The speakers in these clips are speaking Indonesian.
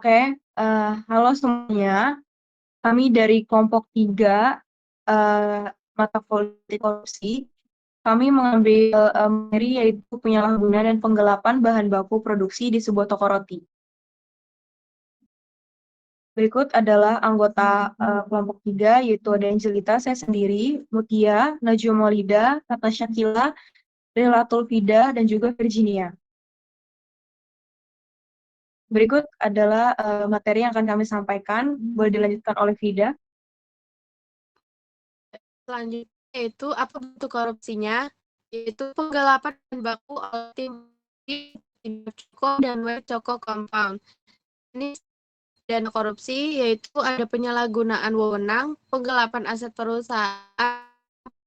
Oke, halo semuanya. Kami dari kelompok 3 mata politik korupsi. Kami mengambil materi yaitu penyalahgunaan dan penggelapan bahan baku produksi di sebuah toko roti. Berikut adalah anggota kelompok 3, yaitu ada Angelita, saya sendiri, Mutia, Najwa Maulida, Tata Syakila, Rilatul Fida, dan juga Virginia. Berikut adalah materi yang akan kami sampaikan. Boleh dilanjutkan oleh Fida. Selanjutnya yaitu apa bentuk korupsinya, yaitu penggelapan bahan baku oleh tim Choko dan Web Choko Compound. Ini dana korupsi yaitu ada penyalahgunaan wewenang, penggelapan aset perusahaan,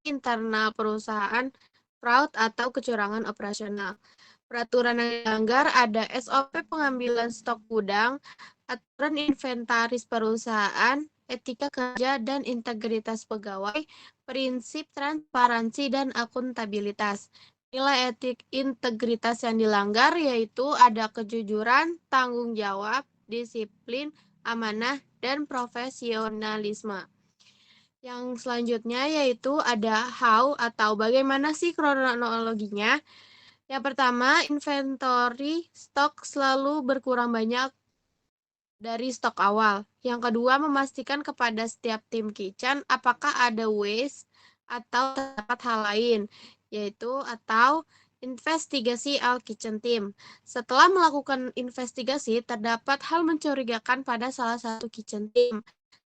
internal perusahaan, fraud atau kecurangan operasional. Peraturan yang dilanggar ada SOP pengambilan stok gudang, aturan inventaris perusahaan, etika kerja dan integritas pegawai, prinsip transparansi dan akuntabilitas. Nilai etik integritas yang dilanggar yaitu ada kejujuran, tanggung jawab, disiplin, amanah, dan profesionalisme. Yang selanjutnya yaitu ada how atau bagaimana sih kronologinya. Yang pertama, inventory stok selalu berkurang banyak dari stok awal. Yang kedua, memastikan kepada setiap tim kitchen apakah ada waste atau terdapat hal lain, yaitu atau investigasi all kitchen team. Setelah melakukan investigasi, terdapat hal mencurigakan pada salah satu kitchen team.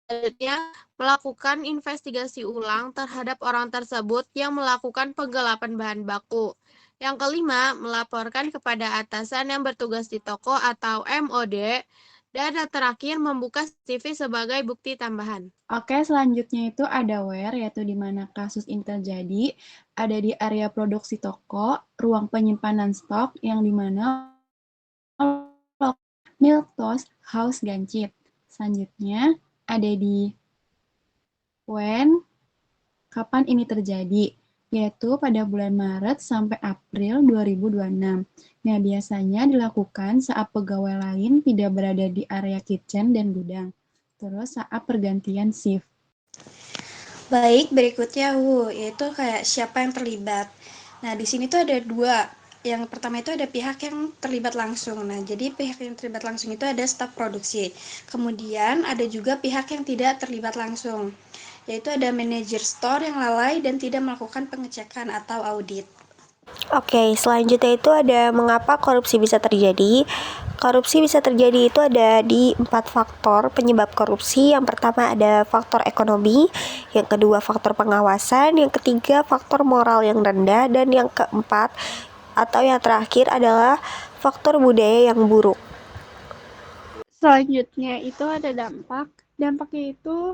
Selanjutnya, melakukan investigasi ulang terhadap orang tersebut yang melakukan penggelapan bahan baku. Yang kelima, melaporkan kepada atasan yang bertugas di toko atau MOD. Dan yang terakhir, membuka CCTV sebagai bukti tambahan. Oke, selanjutnya itu ada where, yaitu di mana kasus ini terjadi, ada di area produksi toko, ruang penyimpanan stok, yang di mana milk toast, house gancip. Selanjutnya ada di when, kapan ini terjadi, yaitu pada bulan Maret sampai April 2026. Nah, biasanya dilakukan saat pegawai lain tidak berada di area kitchen dan gudang. Terus saat pergantian shift. Baik, berikutnya yaitu kayak siapa yang terlibat. Nah, di sini tuh ada dua. Yang pertama itu ada pihak yang terlibat langsung. Nah, jadi pihak yang terlibat langsung itu ada staf produksi. Kemudian ada juga pihak yang tidak terlibat langsung, yaitu ada manajer store yang lalai dan tidak melakukan pengecekan atau audit. Oke, selanjutnya itu ada mengapa korupsi bisa terjadi. Korupsi bisa terjadi itu ada di 4 faktor penyebab korupsi. Yang pertama ada faktor ekonomi, yang kedua faktor pengawasan, yang ketiga faktor moral yang rendah, dan yang keempat atau yang terakhir adalah faktor budaya yang buruk. Selanjutnya itu ada dampak. Dampaknya itu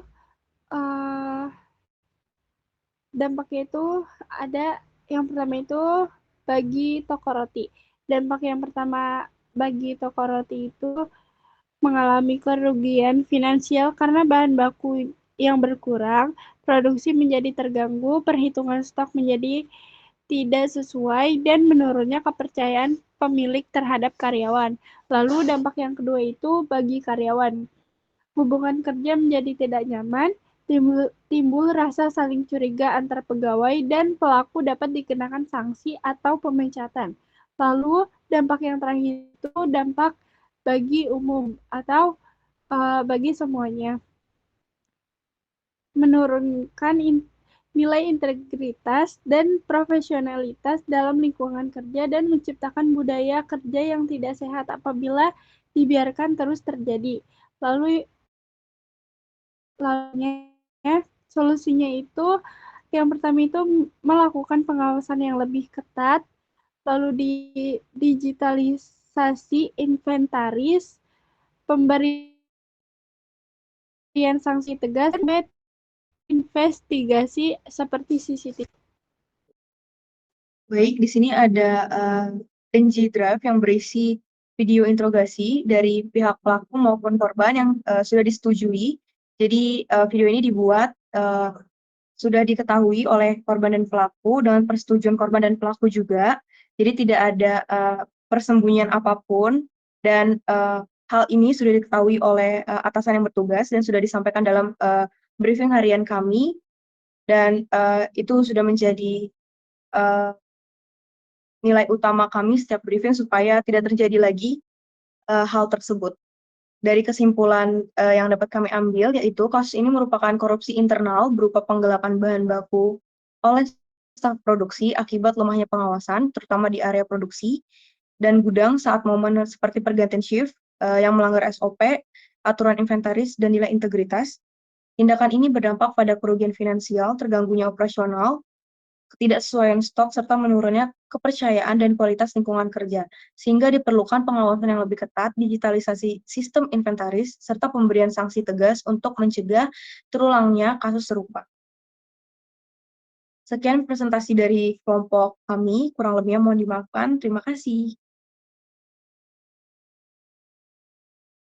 ada yang pertama itu bagi toko roti. Dampak yang pertama bagi toko roti itu mengalami kerugian finansial karena bahan baku yang berkurang, produksi menjadi terganggu, perhitungan stok menjadi tidak sesuai, dan menurunnya kepercayaan pemilik terhadap karyawan. Lalu dampak yang kedua itu bagi karyawan. Hubungan kerja menjadi tidak nyaman, timbul rasa saling curiga antar pegawai, dan pelaku dapat dikenakan sanksi atau pemecatan. Lalu dampak yang terakhir itu dampak bagi umum atau bagi semuanya. Menurunkan nilai integritas dan profesionalitas dalam lingkungan kerja dan menciptakan budaya kerja yang tidak sehat apabila dibiarkan terus terjadi. Lalu solusinya itu yang pertama itu melakukan pengawasan yang lebih ketat, lalu di digitalisasi inventaris, pemberian sanksi tegas, dan investigasi seperti CCTV. Baik, di sini ada NG Drive yang berisi video interogasi dari pihak pelaku maupun korban yang sudah disetujui. Jadi video ini dibuat sudah diketahui oleh korban dan pelaku dengan persetujuan korban dan pelaku juga. Jadi tidak ada persembunyian apapun, dan Hal ini sudah diketahui oleh atasan yang bertugas dan sudah disampaikan dalam briefing harian kami, dan itu sudah menjadi nilai utama kami setiap briefing supaya tidak terjadi lagi hal tersebut. Dari kesimpulan yang dapat kami ambil, yaitu kasus ini merupakan korupsi internal berupa penggelapan bahan baku oleh staf produksi akibat lemahnya pengawasan, terutama di area produksi dan gudang saat momen seperti pergantian shift yang melanggar SOP, aturan inventaris, dan nilai integritas. Tindakan ini berdampak pada kerugian finansial, terganggunya operasional, ketidaksesuaian stok, serta menurunnya kepercayaan dan kualitas lingkungan kerja, sehingga diperlukan pengawasan yang lebih ketat, digitalisasi sistem inventaris, serta pemberian sanksi tegas untuk mencegah terulangnya kasus serupa. Sekian presentasi dari kelompok kami, kurang lebihnya mohon dimaafkan. Terima kasih.